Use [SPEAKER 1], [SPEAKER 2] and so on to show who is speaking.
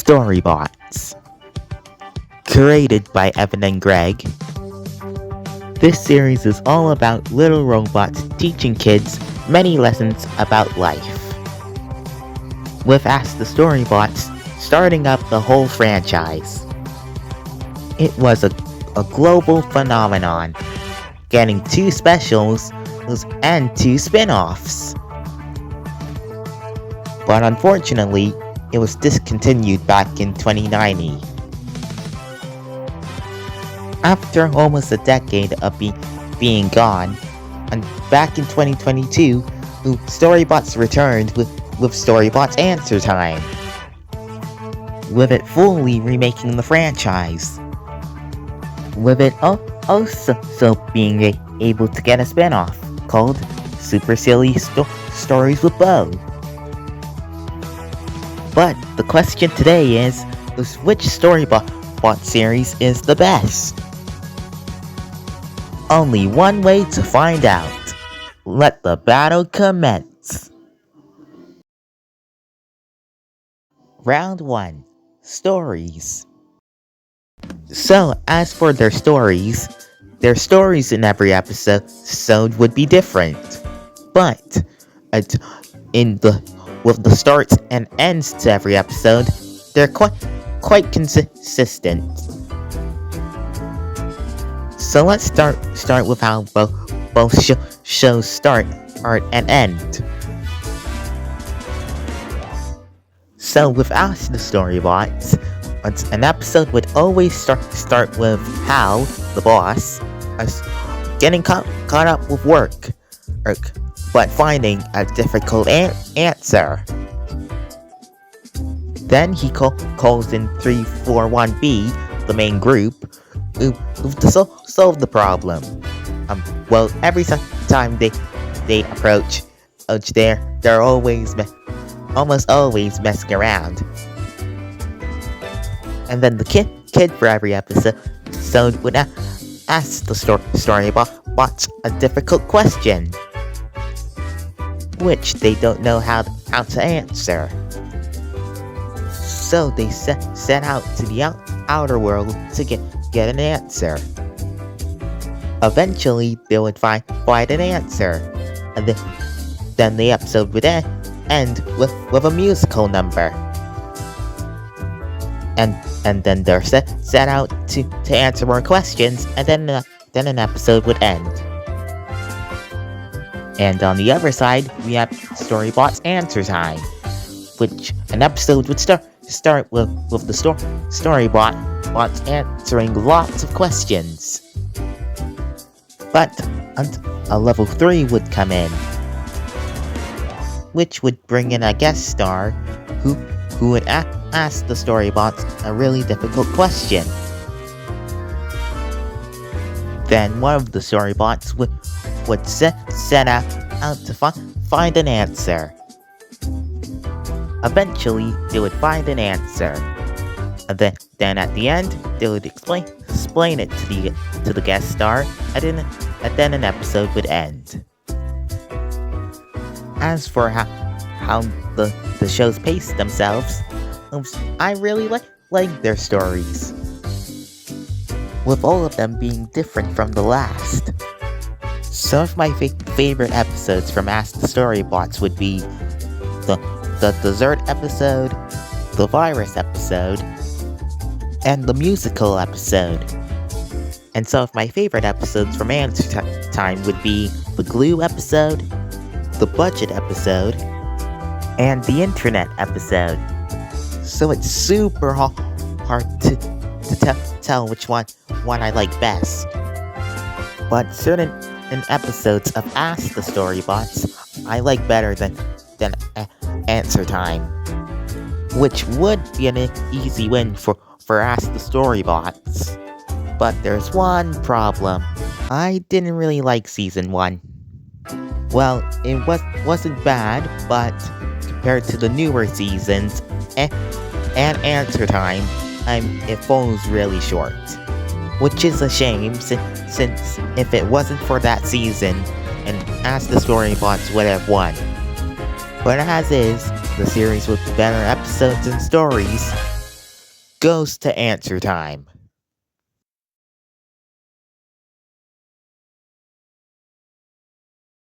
[SPEAKER 1] Storybots. Created by Evan and Greg, this series is all about little robots teaching kids many lessons about life. With Ask the Storybots starting up the whole franchise. It was a global phenomenon, getting 2 specials and 2 spin-offs. But unfortunately, it was discontinued back in 2090. After almost a decade of being gone, and back in 2022, Storybots returned with Storybots Answer Time, with it fully remaking the franchise, with it also being able to get a spin-off called Super Silly Stories with Bo. But the question today is which Storybot series is the best? Only one way to find out. Let the battle commence. Round 1. Stories. So, as for their stories in every episode would be different. But, with the starts and ends to every episode, they're quite consistent. So let's start with how both shows start and end. So with Ask the Storybots, an episode would always start with Hal, the boss, getting caught up with work, but finding a difficult answer. Then he calls in 341B, the main group, to solve the problem. Well, every time they approach, they're almost always messing around. And then the kid for every episode would ask the storybots a difficult question, which they don't know how to answer. So they set out to the outer world to get an answer. Eventually, they would find an answer, and then the episode would end with a musical number. And then they're set out to answer more questions, and then an episode would end. And on the other side, we have Storybots Answer Time, which an episode would start with the Storybots answering lots of questions. But a level 3 would come in, which would bring in a guest star who would ask the Storybots a really difficult question. Then one of the Storybots would set out to find an answer. Eventually, they would find an answer, and then at the end, they would explain it to the guest star, and then an episode would end. As for how the shows pace themselves, I really like their stories, with all of them being different from the last. Some of my favorite episodes from Ask the Storybots would be the dessert episode, the virus episode, and the musical episode. And some of my favorite episodes from Answer Time would be the glue episode, the budget episode, and the internet episode. So it's super hard to tell which one I like best. But certain episodes of Ask the Storybots I like better than Answer Time, which would be an easy win for Ask the Storybots. But there's one problem. I didn't really like Season 1. Well, it wasn't bad, but compared to the newer seasons and Answer Time, it falls really short. Which is a shame, since if it wasn't for that season, and Ask the Storybots would have won. But as is, the series with better episodes and stories goes to answer time.